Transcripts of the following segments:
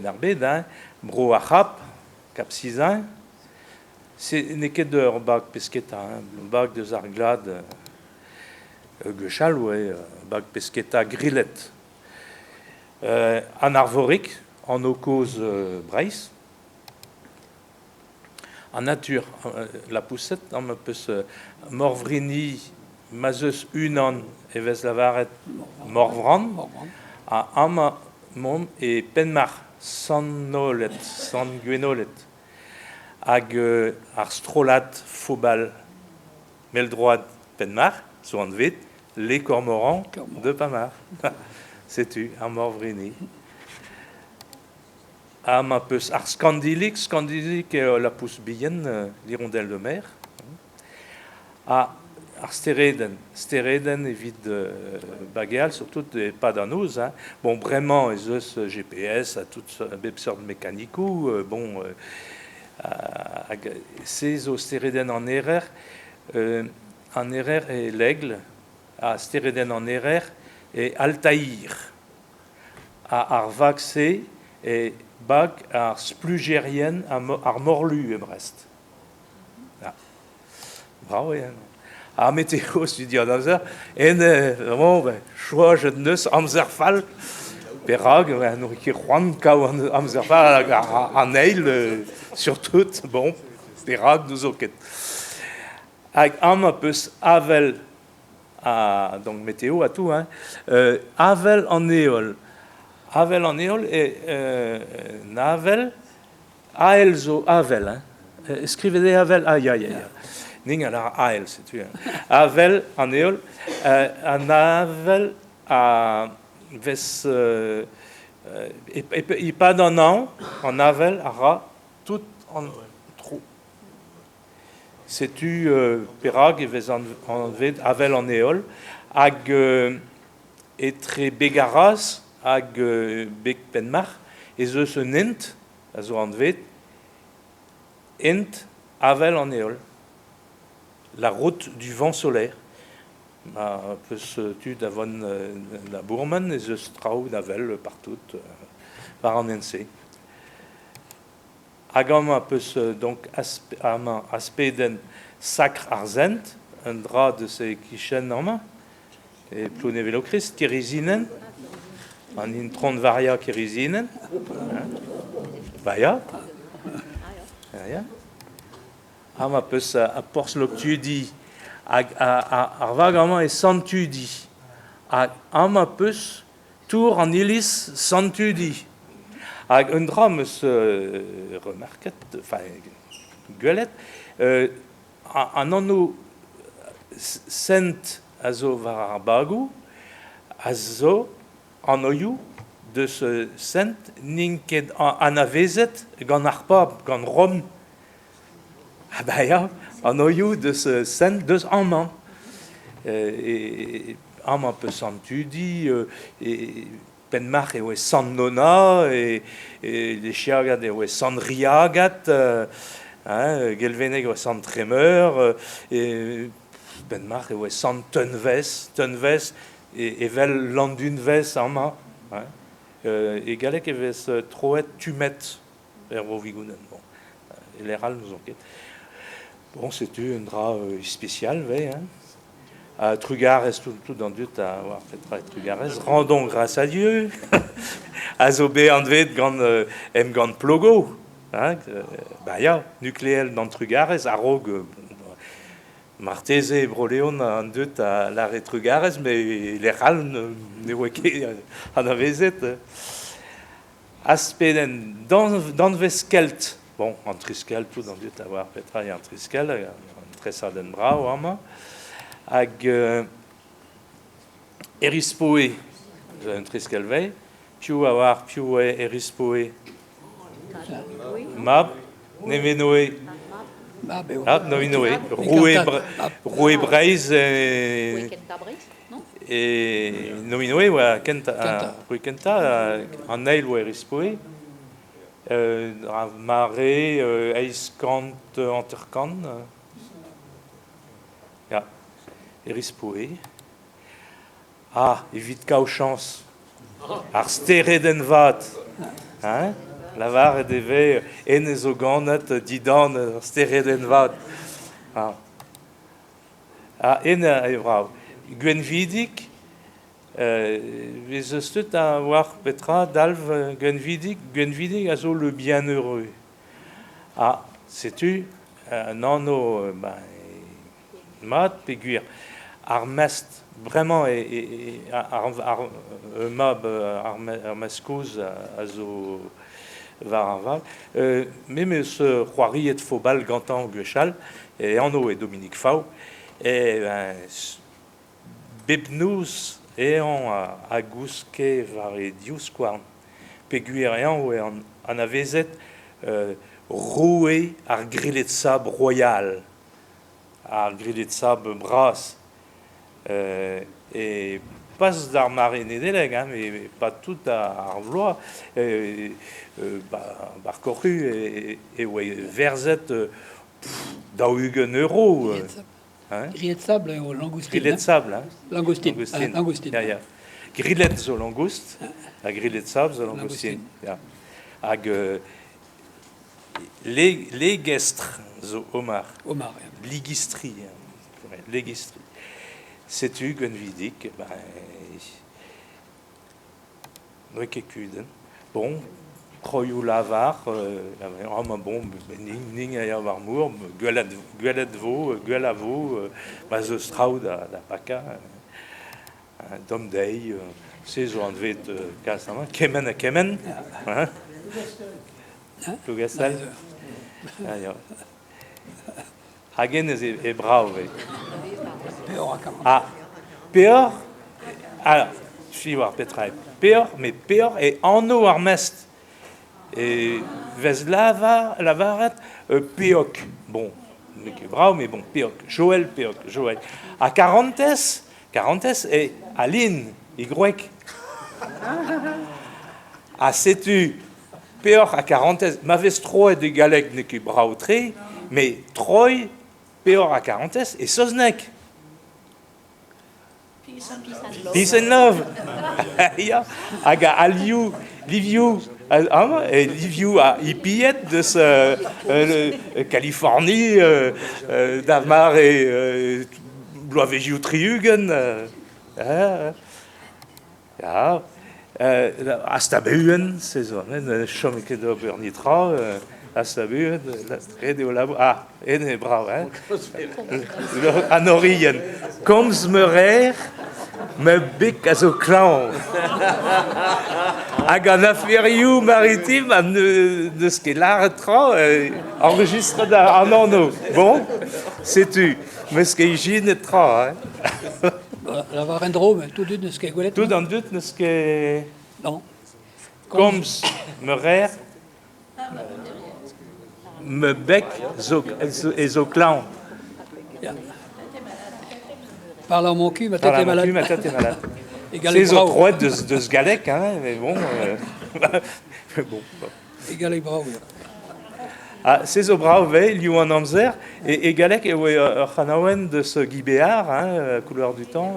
Narbed, hein, bro achap, capsisin, c'est n'est que de bag pesqueta, hein, bag de zarglade, gechal, ouais, bag pesqueta grillette. En arvorique, en ocose brace, en nature, la poussette, on peut se morvrini, mazeus unan, et ves lavaret morvran, à ama mom et penmar, sans nolet, sans guenolet, hag ar strolat fobal, meldroit penmar, soit en vite, les cormorans de Pamar. C'est-tu, à morvrini. Am un peu ar scandilik la pousse bienne, l'hirondelle de mer. À ar stéréden évite bagueal, surtout pas dans nous. Hein. Bon, vraiment, les GPS à toutes sortes de mécaniques. Bon, c'est au stéréden en erreur et l'aigle, à stéréden en erreur et Altaïr, à Arvaxé et Bag à Splugérienne à Morlu et Brest. Ah. Bravo, hein. À météo, studio d'Amzer, et vraiment, choix je ne sais, Amzerfall, Perag, nous qui Juan Kao Amzerfall, en Eil, surtout, bon, Perag nous oquette. Avec un peu Avel, donc météo à tout, hein, Avel en éole. Avel en éole et Navel, Aelzo Avel. Hein. Écrivez Avel, aïe. Ning alors Ael, c'est tu. Hein. Avel en éole, Navel à Ves. Et pas d'un an, en Avel, à tout en trou. C'est tu Perag et Ves en Avel en éole, ag etre Begaras. Hag bek penmar, et se nent, a zo an vet, ent avel en éole. La route du vent solaire. Peut se tu d'avon la bourman, et se strau d'avel partout, par en NC. Agama peut se donc aspeden sacre arzent, un drap de ces quichen en main, et ploune velochrist, qui résinen, en intron varia kérisinen, varia, ama peus a porsloctudi, ar vagaman et santudi, ama peus tour en ilis santudi, hag un dra meus remarket, enfin gueulet, an anno sent a zo var ar bagou, a zo en oiou de ce saint ninket en avezet gant ar pap gant rom ah bah ya en oiou de ce saint de en man et en man peut santudi et penmar et ouais san nona et les chiagat et ouais san riagat gelveneg ouais san tremeur et penmar et ouais san tenves et vel landun ves en main, hein. Et galek et ves troet tumet ervo vigounen. Bon, les râles nous enquêtent. Bon, c'est un drap spécial, hein. À Trugares, tout dans Dieu, à avoir fait Trugares. Rendons grâce à Dieu. Azobé Andvet, gant plogo, hein. Bah ya, nucléel dans Trugares, arrogue. Martese broléon en deux à la retrugares, mais les râles ne voient qu'en avezet. Aspeden dans veskelt, bon, en triskel, tout dans deux à voir Petra et en triskel, en tressa den bras ou ama, ag erispoe, un triskel veille, piou avoir piou erispoe, mab, nevenoe. Ah, Novinoé, Roué Braise et Novinoé, ouais, Kenta, en Neil ou Erispoé, Maré, Eiskant, Anterkan, Erispoé. Ah, évite qu'au chance, Arstéré d'Envat, hein? lavar deve en zo ganet didan steret en vat. En vrao. Gwenvidik, vez eus teut a war petra dalv Gwenvidik a zo le bienheureux. Sais-tu, nano, mat peguir, ar mest, vraiment, ar mab, ar meskouz a zo var ar val. Même eus c'hoariet fobal gantan gwechal, et anno et Dominique Fau, et bebnous ean a gouske var e dioskouarn, peguir ean oe an avezet roué ar grillet de sable royal, ar grillet de sable bras, et pas d'ar marine deleg, hein, mais pas tout ar vloa, bar corru et ouais, verzet daougen euro. Grillet de sable ou langoustine. Grillet de sable, hein. Langoustine. Langoustine. Ja. Grillet zo langoust, a grillet de sable zo langoustine. Ja. Hag legestre zo omar. Omar, ja. Ligistri. Legistri. Sais-tu, Gwenvidik, Rekekuden. Bon, Croyou lavar, bon, ning a yavar mour, guelet vo, guel a vo, ma zo straoù da paka, dom dei, se zo an vet kasaman, kemen a kemen, Plougastel. Hagen e brao, ve. Peor à 40. Peor, alors, je suis voir Petrae, peor, mais peor et anno ar mest. Et vez lavaret peoc. Bon, bravo, mais bon, peoc. Joël peoc, Joël. À 40 et Aline, y. Sais-tu, peor à 40 m'avez trop de galek ne qui bravo très, mais Troy, peor à 40 et Sosnek. Peace and love. Aga Aliou, Liviou. Et Liviou a ipiet de ce Californie, Damar et Bloavegiou Triugen. Ja. Astabuen, c'est ça, Chomike de Bernitra, Astabuen, Radio Labo. Et bravo, hein. Anorien. Coms merer. Me bec à zo clan. Hag an affairioù maritime de ce qu'est l'artra enregistre en anno. Bon, sais-tu, mais ce qu'est hygiène et tra. La var en drôme, tout d'une de ce qu'est goulet. Tout en doute de ce qu'est. Non. Comme me rire, me bec et zo clan. Parle en mon cul, ma tête est malade. Ma tête est malade. C'est aux croix de ce galec, hein, mais bon. Bon. Galec bravo. C'est au bravo, liou en amzer, et galec et chanawen de ce guibéard, hein, couleur du temps,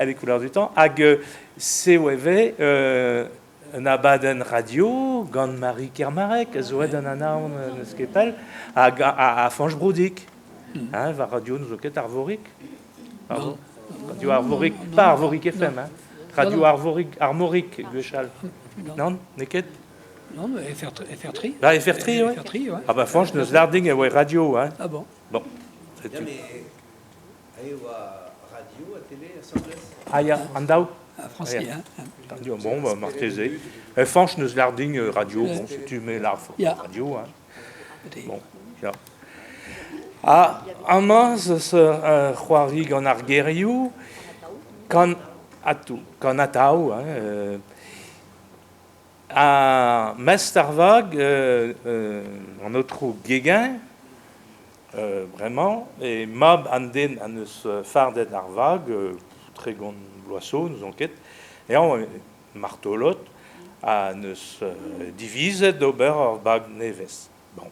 les couleurs du temps, hag c'est na baden radio, gant Marie Kermarek, zoed an anaon ce qu'épelle, à Fange-Broudic, hein, va radio nous oquet arvorique. Radio Arvorique, pas Arvorique FM, hein. Radio Armorique, Guechal. Non, neket. Non, mais FR3. Ah, FR3, ouais. FR3, ouais. Ah, bah, franchement, nous larding, ouais, radio, hein. Ah bon. Bon, c'est tout. Radio, à télé, à Sanglès. Ah, ya, andau. Français, hein. Bon, bah, martésé. Franchement, nous larding, radio, bon, si tu mets la radio, hein. Bon, ya. Amaz ce c'hoari gant ar gerioù kan ataou a mest ar vag an outro Guéguin vraiment et mab an den an eus fardet ar vag tre gant bloasso nous enquête et an martolot an eus divizet d'ober ar bag nevez. Bon.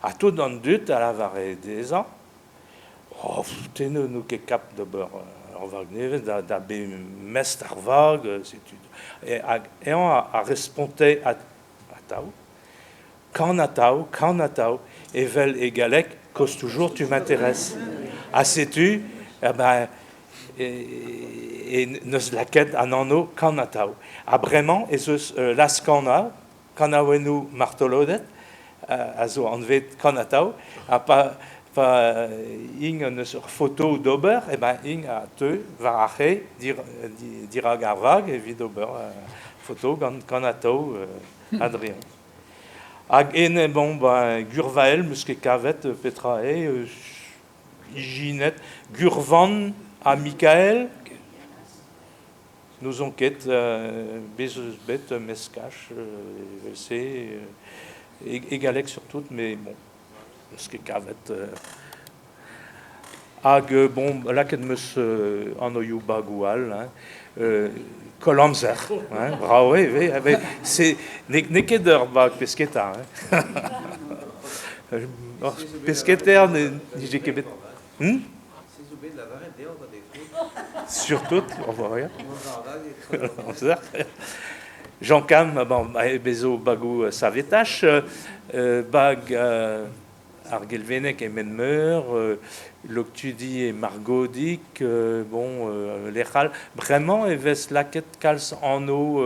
A tout dans dut à la varée des ans. Oh, t'es nous qui cap d'abord en Wagner, da be mestarvag, c'est et on a respondé à tau. Canatao, Evel et Galec, cause toujours tu m'intéresses. Ah, sais-tu, eh ben, et nos laquette anano Canatao. Ah, vraiment, et ce las Canawenu martolodet, also anvet Canatao, a pas ing une photo d'ober, et ben ing a te varache diragarvag et vidober photo Canatao Adrien. Hag ene bon Gurvael muske kavet petrae Iginet Gurvan a Michael nous enquête bezos bet mescache c'est égalec sur toutes mais bon muske kavet hag bon là que mus anoyou bagoual Colomzer, hein, bravo, oui, c'est nekeder bag pesqueta, pesqueter j'ai québet. Surtout, on voit rien. Jean Cam, bon, bezo bagou savetache, bag Argelvenek et Menmeur, Loctudi et Margodic, bon, Lechal, vraiment, et Veslaket Kals en eau,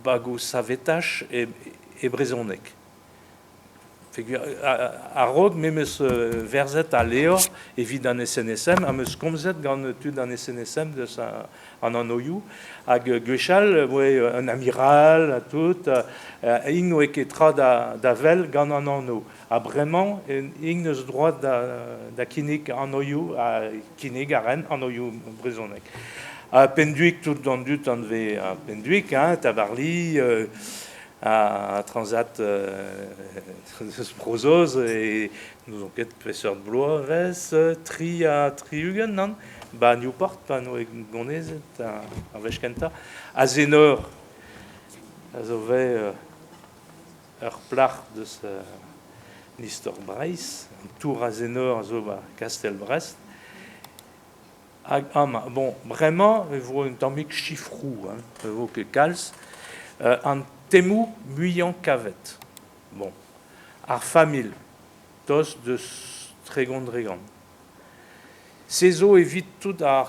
Bagou Savetache et Brezonek. À Rog, même ce verset à Léor, et vit dans SNSM, à me scomzet, dans tu dans SNSM de sa en anoyou, à Guéchal, un amiral, à tout, ing qui tra d'avel, gan en ano. À vraiment, ing ne droit da kinik en oyou, à kinik à Rennes, en oyou, Brezonek. À Penduic, tout dans du temps de à Penduic, hein, Tabarly, à Transat Prosos et nous avons quatre professeurs de Blois, Triugen, non? Bah Newport, pas nous Gonez, à Veshkenta, à Zénor, à Zové, plach de ce Nistor Breiss, tour à Zénor, à Zoba Castelbrest. Bon, vraiment, il faut un tomique chiffrou, hein, il faut que Cals, en Temu Muyan Cavet. Bon. Ar famille, tos de Trégon. Ces eaux évitent tout à